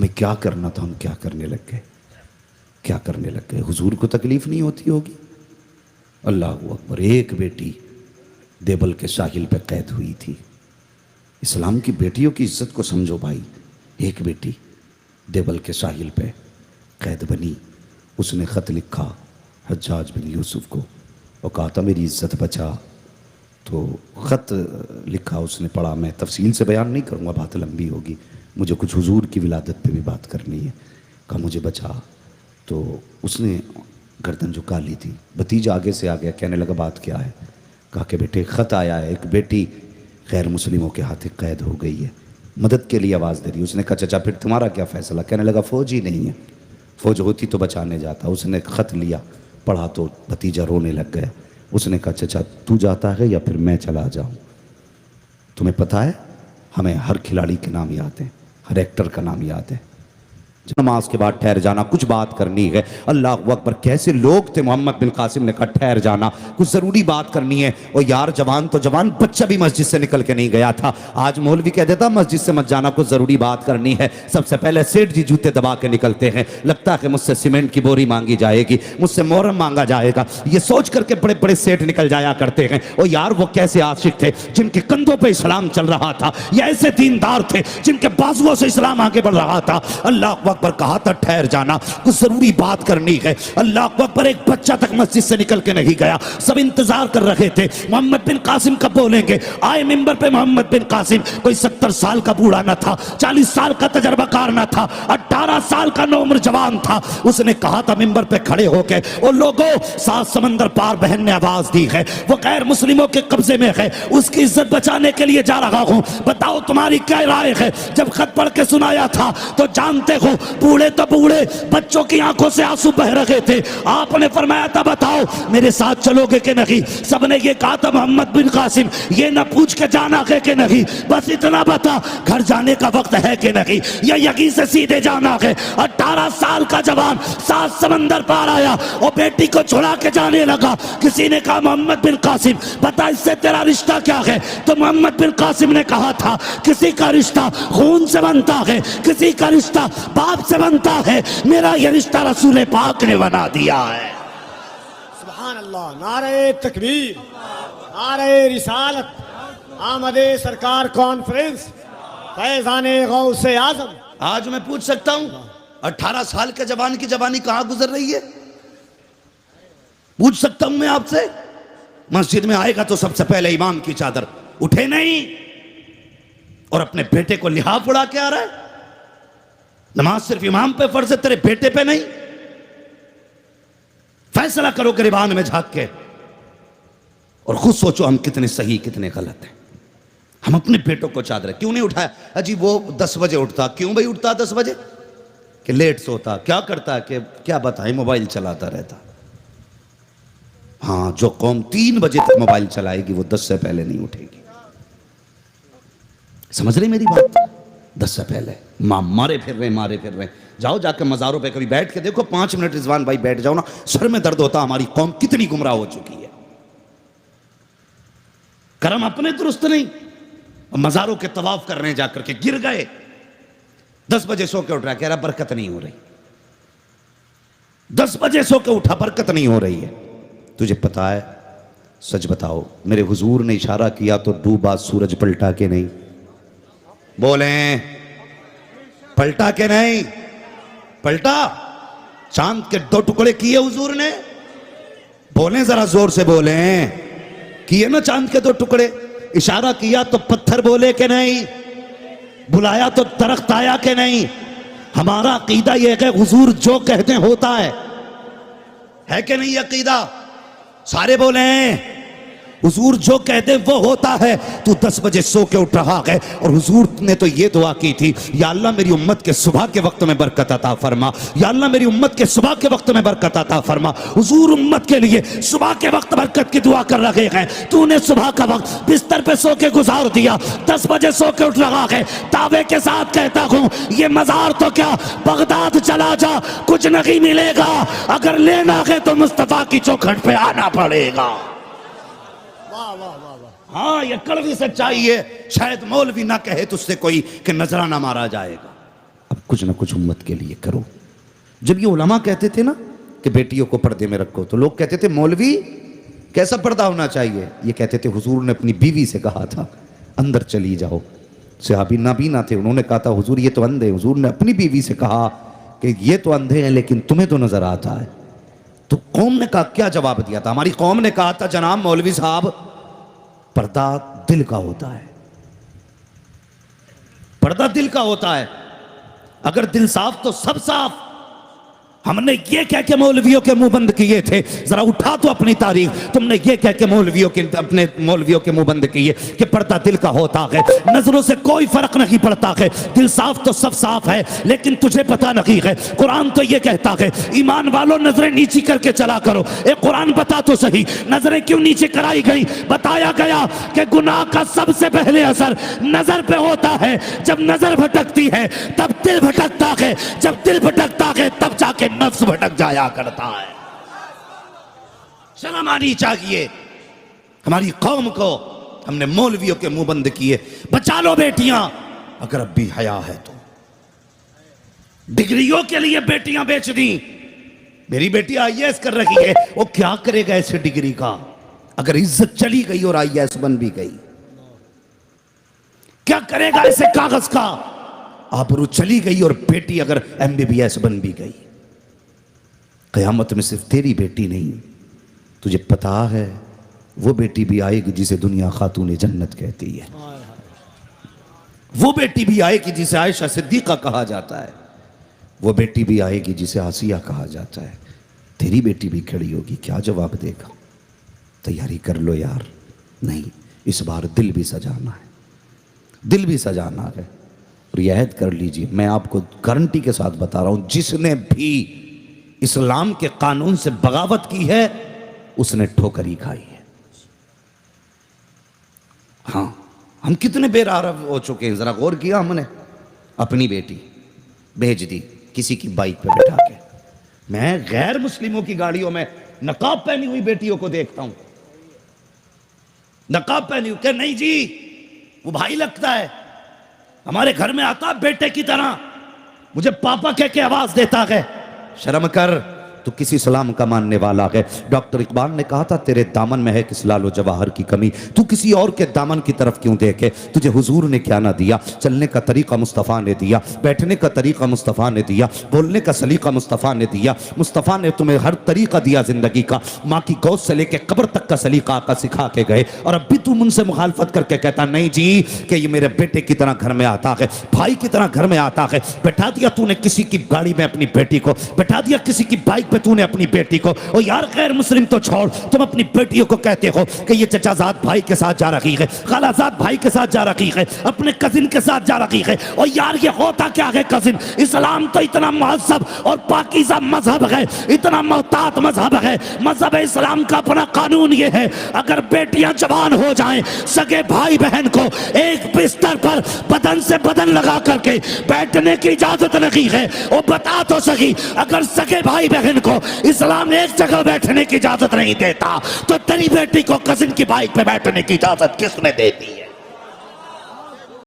हमें क्या करना था, हम क्या करने लग गए, क्या करने लग गए। हुजूर को तकलीफ नहीं होती होगी। अल्लाह अकबर। एक बेटी देवल के साहिल पे कैद हुई थी। इस्लाम की बेटियों की इज्जत को समझो भाई। एक बेटी देवल के साहिल पे कैद बनी, उसने ख़त लिखा हज्जाज बिन यूसुफ को और कहा था मेरी इज्जत बचा। तो ख़त लिखा, उसने पढ़ा। मैं तफसील से बयान नहीं करूँगा, बात लंबी होगी, मुझे कुछ हुजूर की विलादत पे भी बात करनी है। कहा मुझे बचा। तो उसने गर्दन झुका ली थी। भतीजा आगे से आ गया, कहने लगा बात क्या है। कहा कि बेटे ख़त आया है, एक बेटी गैर मुस्लिमों के हाथ कैद हो गई है, मदद के लिए आवाज़ दे रही। उसने कहा चाचा फिर तुम्हारा क्या फ़ैसला। कहने लगा फ़ौज ही नहीं है, फ़ौज होती तो बचाने जाता। उसने ख़त लिया, पढ़ा तो भतीजा रोने लग गया। उसने कहा चाचा तू जाता है या फिर मैं चला जाऊँ। तुम्हें पता है हमें हर खिलाड़ी के नाम याद हैं, हर एक्टर का नाम याद है। नमाज के बाद ठहर जाना, कुछ बात करनी है। अल्लाह अकबर। कैसे लोग थे। मोहम्मद बिन कासिम ने कहा ठहर जाना, कुछ ज़रूरी बात करनी है। और यार जवान तो जवान, बच्चा भी मस्जिद से निकल के नहीं गया था। आज मौलवी कह देता मस्जिद से मत जाना, कुछ ज़रूरी बात करनी है। सबसे पहले सेठ जी जूते दबा के निकलते हैं। लगता है मुझसे सीमेंट की बोरी मांगी जाएगी, मुझसे मोहरम मांगा जाएगा, ये सोच करके बड़े बड़े सेठ निकल जाया करते हैं। और यार वो कैसे आशिक थे जिनके कंधों पर इस्लाम चल रहा था, ये ऐसे दीनदार थे जिनके बाजुओं से इस्लाम आगे बढ़ रहा था। अल्लाह पर कहा था ठहर जाना, कुछ जरूरी बात करनी है। अल्लाह पर एक बच्चा तक मस्जिद से निकल के नहीं गया। सब इंतजार कर रहे थे मोहम्मद बिन कासिम कब बोलेंगे। आए मिंबर पे मोहम्मद बिन कासिम, कोई 70 साल का बूढ़ा न था, 40 साल का तजर्बाकार न था, 18 साल का नौमर जवान था। उसने कहा था मिंबर पे खड़े होकर, ओ लोगों 7 समंदर पार बहन ने आवाज दी है, वो गैर मुस्लिमों के कब्जे में है, उसकी इज्जत बचाने के लिए जा रहा हूं, बताओ तुम्हारी क्या राय है। जब खत पढ़ के सुनाया था तो जानते हो बूढ़े तो बूढ़े, बच्चों की आंखों से आंसू बह रहे थे। आपने फरमाया था बताओ मेरे साथ चलोगे कि नहीं। सबने ये कहा था मोहम्मद बिन कासिम ये ना पूछ के जाना है कि नहीं, बस इतना बता घर जाने का वक्त है कि नहीं, या यकीन से सीधे जाना है। 18 साल का जवान 7 समंदर पार आया और बेटी को छुड़ा के जाने लगा। किसी ने कहा मोहम्मद बिन कासिम बता इससे तेरा रिश्ता क्या है। तो मोहम्मद बिन कासिम ने कहा था किसी का रिश्ता खून से बनता है, किसी का रिश्ता बाप से बनता है, मेरा ये रिश्ता रसूल पाक ने बना दिया है। सुभान अल्लाह। नारे तकबीर, नारे रिसालत, आमदे सरकार कॉन्फ्रेंस, फैजाने गौसे आजम। आज मैं पूछ सकता हूं 18 साल के जवान की जवानी कहां गुजर रही है। पूछ सकता हूं मैं आपसे। मस्जिद में आएगा तो सबसे पहले इमाम की चादर उठे नहीं और अपने बेटे को लिहाफ उड़ा के आ रहा है। नमाज सिर्फ इमाम पे फर्ज है, तेरे बेटे पे नहीं। फैसला करो गिरबान में झांक के और खुद सोचो हम कितने सही कितने गलत हैं। हम अपने बेटों को चादर क्यों नहीं उठाया। अजी वो 10 बजे उठता, क्यों भाई उठता 10 बजे कि लेट सोता, क्या करता कि क्या बताएं मोबाइल चलाता रहता। हाँ जो कौम 3 बजे तक मोबाइल चलाएगी वो 10 से पहले नहीं उठेगी। समझ रही मेरी बात। 10 से पहले मारे फिर रहे। जाओ जाके मज़ारों पे कभी बैठ के देखो, 5 मिनट रिजवान भाई बैठ जाओ ना, सर में दर्द होता हमारी कौम कितनी गुमराह हो चुकी है। करम अपने दुरुस्त नहीं, मज़ारों के तवाफ करने जाकर के गिर गए। 10 बजे सो के उठ रहा, कह रहा बरकत नहीं हो रही। 10 बजे सो के उठा, बरकत नहीं हो रही है। तुझे पता है, सच बताओ, मेरे हुजूर ने इशारा किया तो डूबा सूरज पलटा के नहीं। बोले पलटा के नहीं, पलटा। चांद के 2 टुकड़े किए हुजूर ने। बोले जरा जोर से बोले, किए ना चांद के 2 टुकड़े। इशारा किया तो पत्थर बोले के नहीं, बुलाया तो दरख्त आया के नहीं। हमारा अकीदा यह है हुजूर जो कहते हैं होता है कि नहीं अकीदा। सारे बोले हुजूर जो कहते वो होता है। तू 10 बजे सो के उठ रहा है और हुजूर ने तो ये दुआ की थी, या अल्लाह मेरी उम्मत के सुबह के वक्त में बरकत अता फरमा, या अल्लाह मेरी उम्मत के सुबह के वक्त में बरकत अता फरमा। हुजूर उम्मत के लिए सुबह के वक्त बरकत की दुआ कर रहे हैं। तूने सुबह का वक्त बिस्तर पे सो के गुजार दिया, 10 बजे सो के उठ रहा है। दावे के साथ कहता हूं ये मजार तो क्या बगदाद चला जा, कुछ नहीं मिलेगा। अगर लेना है तो मुस्तफा की चौखट पे आना पड़ेगा। हाँ ये कड़वी सच्चाई है। शायद मौलवी ना कहे तुझसे कोई कि नजराना मारा जाएगा। अब कुछ ना कुछ उम्मत के लिए करो। जब ये उलमा कहते थे ना कि बेटियों को पर्दे में रखो, तो लोग कहते थे मौलवी कैसा पर्दा होना चाहिए? ये कहते थे हुजूर ने अपनी बीवी से कहा था अंदर चली जाओ। सहाबी नाबीना थे, उन्होंने कहा था हुजूर ये तो अंधे। हुजूर ने अपनी बीवी से कहा कि ये तो अंधे हैं लेकिन तुम्हें तो नजर आता है। तो कौम ने कहा, क्या जवाब दिया था? हमारी कौम ने कहा था जनाब मौलवी साहब पर्दा दिल का होता है, पर्दा दिल का होता है। अगर दिल साफ तो सब साफ। हमने ये कह के मौलवियों के मुंह बंद किए थे, जरा उठा तो अपनी तारीख। तुमने ये कह के अपने मौलवियों के मुंह बंद किए कि पर्दा दिल का होता है, नजरों से कोई फर्क नहीं पड़ता है, दिल साफ तो सब साफ है। लेकिन तुझे पता नहीं है, कुरान तो ये कहता है ईमान वालों नजरें नीची करके चला करो। एक कुरान बता तो सही, नजरें क्यों नीचे कराई गई? बताया गया कि गुनाह का सबसे पहले असर नजर पे होता है। जब नजर भटकती है तब दिल भटकता है, जब दिल भटकता है तब जाके नफ्स भटक जाया करता है। शर्म आनी चाहिए हमारी कौम को। हमने मौलवियों के मुंह बंद किए। बचा लो बेटियां, अगर अब भी हया है तो। डिग्रियों के लिए बेटियां बेच दी। मेरी बेटी आईएएस कर रही है, वो क्या करेगा ऐसे डिग्री का? अगर इज्जत चली गई और आईएएस बन भी गई, क्या करेगा ऐसे कागज का? आबरू चली गई और बेटी अगर एमबीबीएस बन भी गई, क़यामत में सिर्फ तेरी बेटी नहीं, तुझे पता है वो बेटी भी आएगी जिसे दुनिया खातून जन्नत कहती है। वो बेटी भी आएगी जिसे आयशा सिद्दीक़ा कहा जाता है। वो बेटी भी आएगी जिसे आसिया कहा जाता है। तेरी बेटी भी खड़ी होगी, क्या जवाब देगा? तैयारी कर लो यार। नहीं, इस बार दिल भी सजाना है, दिल भी सजाना है। और यह ऐद कर लीजिए, मैं आपको गारंटी के साथ बता रहा हूं, जिसने भी इस्लाम के कानून से बगावत की है उसने ठोकर ही खाई है। हाँ, हम कितने बेरारब हो चुके हैं, जरा गौर किया हमने? अपनी बेटी भेज दी किसी की बाइक पे बैठा के। मैं गैर मुस्लिमों की गाड़ियों में नकाब पहनी हुई बेटियों को देखता हूं, नकाब पहनी हुई। क्या नहीं जी, वो भाई लगता है, हमारे घर में आता बेटे की तरह, मुझे पापा कह के आवाज देता है। शर्म कर, तू किसी इस्लाम का मानने वाला है। डॉक्टर इकबाल ने कहा था तेरे दामन में है किस लालो जवाहर की कमी, तू किसी और के दामन की तरफ क्यों देखे? तुझे हुजूर ने क्या ना दिया? चलने का तरीका मुस्तफ़ा ने दिया, बैठने का तरीका मुस्तफ़ा ने दिया, बोलने का सलीका मुस्तफ़ा ने दिया। मुस्तफ़ा ने तुम्हें हर तरीका दिया जिंदगी का। माँ की गोद से लेके कब्र तक का सलीका आका सिखा के गए, और अब भी तू मुझसे मुखालफत करके कहता नहीं जी कि ये मेरे बेटे की तरह घर में आता है, भाई की तरह घर में आता है। बैठा दिया तूने किसी की गाड़ी में अपनी बेटी को, बैठा दिया किसी की बाइक पे तूने अपनी बेटी को। और यार गैर मुस्लिम तो छोड़, तुम अपनी बेटियों को कहते हो कि ये चचाजाद भाई के साथ जा रही है, खालाजाद भाई के साथ जा रही है, अपने कजिन के साथ जा रही है। और यार ये होता क्या है कजिन? इस्लाम तो इतना महजब और पाकीज़ा मजहब है, इतना मोहतात मजहब है। मजहब इस्लाम का अपना कानून ये है, अगर बेटियां जवान हो जाएं, सगे भाई बहन को एक बिस्तर पर बदन से बदन लगा करके बैठने की इजाजत नहीं है। और बता तो सही, अगर सगे भाई बहन को इस्लाम एक जगह बैठने की इजाजत नहीं देता, तो तेरी बेटी को कजिन की बाइक पे बैठने की इजाजत किसने दे दी है?